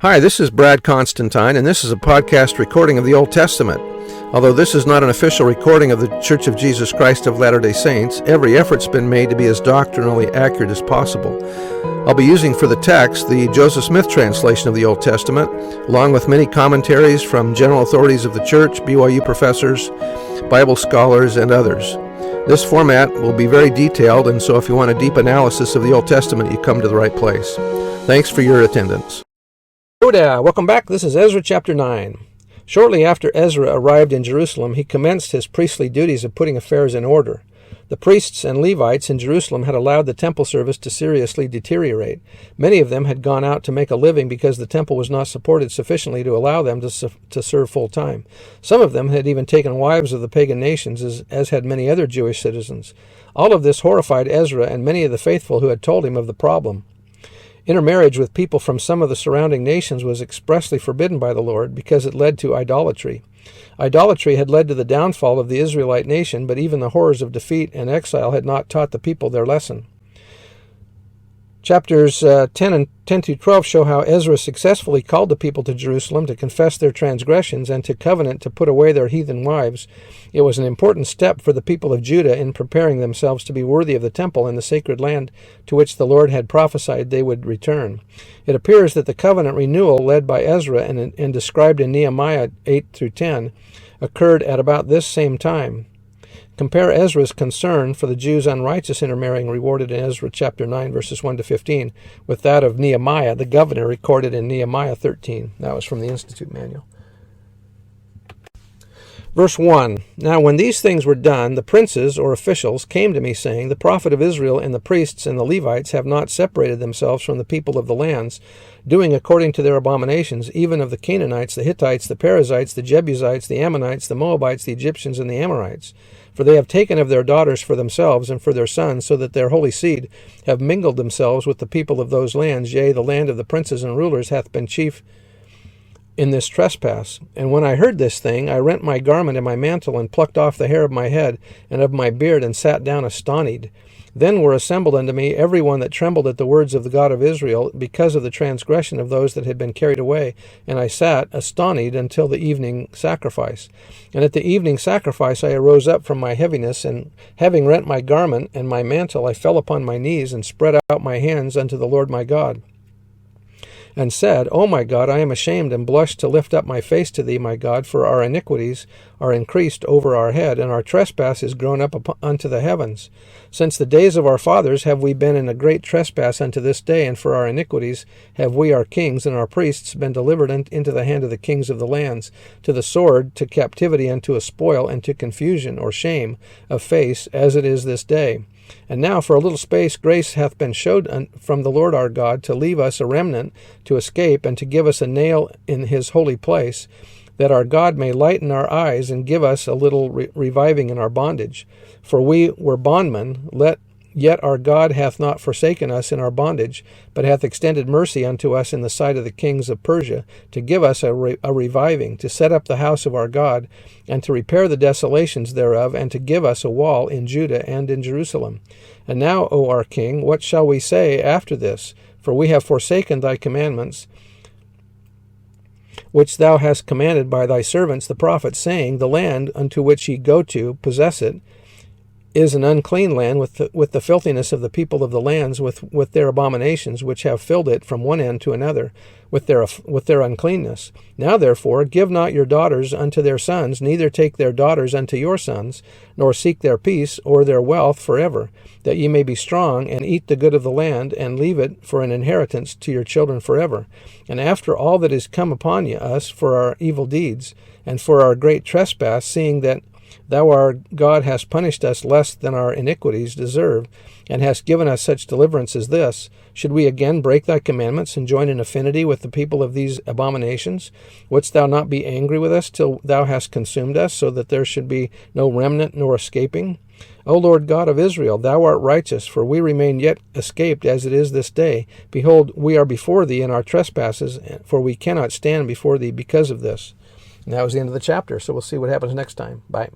Hi, this is Brad Constantine, and this is a podcast recording of the Old Testament. Although this is not an official recording of the Church of Jesus Christ of Latter-day Saints, every effort's been made to be as doctrinally accurate as possible. I'll be using for the text the Joseph Smith translation of the Old Testament, along with many commentaries from general authorities of the Church, BYU professors, Bible scholars, and others. This format will be very detailed, and so if you want a deep analysis of the Old Testament, you come to the right place. Thanks for your attendance. Hello there, welcome back. This is Ezra chapter 9. Shortly after Ezra arrived in Jerusalem, he commenced his priestly duties of putting affairs in order. The priests and Levites in Jerusalem had allowed the temple service to seriously deteriorate. Many of them had gone out to make a living because the temple was not supported sufficiently to allow them to serve full-time. Some of them had even taken wives of the pagan nations, as had many other Jewish citizens. All of this horrified Ezra and many of the faithful who had told him of the problem. Intermarriage with people from some of the surrounding nations was expressly forbidden by the Lord because it led to idolatry. Idolatry had led to the downfall of the Israelite nation, but even the horrors of defeat and exile had not taught the people their lesson. Chapters 10 through 12 show how Ezra successfully called the people to Jerusalem to confess their transgressions and to covenant to put away their heathen wives. It was an important step for the people of Judah in preparing themselves to be worthy of the temple and the sacred land to which the Lord had prophesied they would return. It appears that the covenant renewal led by Ezra and described in Nehemiah 8 through 10 occurred at about this same time. Compare Ezra's concern for the Jews' unrighteous intermarrying rewarded in Ezra chapter 9, verses 1 to 15, with that of Nehemiah, the governor, recorded in Nehemiah 13. That was from the Institute Manual. Verse 1, Now when these things were done, the princes or officials came to me, saying, The prophet of Israel and the priests and the Levites have not separated themselves from the people of the lands, doing according to their abominations, even of the Canaanites, the Hittites, the Perizzites, the Jebusites, the Ammonites, the Moabites, the Egyptians, and the Amorites. For they have taken of their daughters for themselves and for their sons, so that their holy seed have mingled themselves with the people of those lands. Yea, the land of the princes and rulers hath been chief in this trespass. And when I heard this thing, I rent my garment and my mantle, and plucked off the hair of my head and of my beard, and sat down astonied. Then were assembled unto me every one that trembled at the words of the God of Israel, because of the transgression of those that had been carried away. And I sat astonied until the evening sacrifice. And at the evening sacrifice I arose up from my heaviness, and having rent my garment and my mantle, I fell upon my knees, and spread out my hands unto the Lord my God, and said, O my God, I am ashamed and blush to lift up my face to thee, my God, for our iniquities are increased over our head, and our trespass is grown up unto the heavens. Since the days of our fathers have we been in a great trespass unto this day, and for our iniquities have we, our kings and our priests, been delivered into the hand of the kings of the lands, to the sword, to captivity, and to a spoil, and to confusion or shame of face, as it is this day. And now for a little space grace hath been showed from the Lord our God, to leave us a remnant to escape, and to give us a nail in his holy place, that our God may lighten our eyes, and give us a little reviving in our bondage. For we were bondmen, yet our God hath not forsaken us in our bondage, but hath extended mercy unto us in the sight of the kings of Persia, to give us a reviving, to set up the house of our God, and to repair the desolations thereof, and to give us a wall in Judah and in Jerusalem. And now, O our King, what shall we say after this? For we have forsaken thy commandments, which thou hast commanded by thy servants the prophets, saying, The land unto which ye go to possess it is an unclean land, with the filthiness of the people of the lands, with their abominations, which have filled it from one end to another, with their uncleanness. Now therefore give not your daughters unto their sons, neither take their daughters unto your sons, nor seek their peace or their wealth forever, that ye may be strong, and eat the good of the land, and leave it for an inheritance to your children forever. And after all that is come upon us for our evil deeds, and for our great trespass, seeing that Thou, our God, hast punished us less than our iniquities deserve, and hast given us such deliverance as this. Should we again break thy commandments, and join in affinity with the people of these abominations? Wouldst thou not be angry with us till thou hast consumed us, so that there should be no remnant nor escaping? O Lord God of Israel, thou art righteous, for we remain yet escaped as it is this day. Behold, we are before thee in our trespasses, for we cannot stand before thee because of this. And that was the end of the chapter, so we'll see what happens next time. Bye.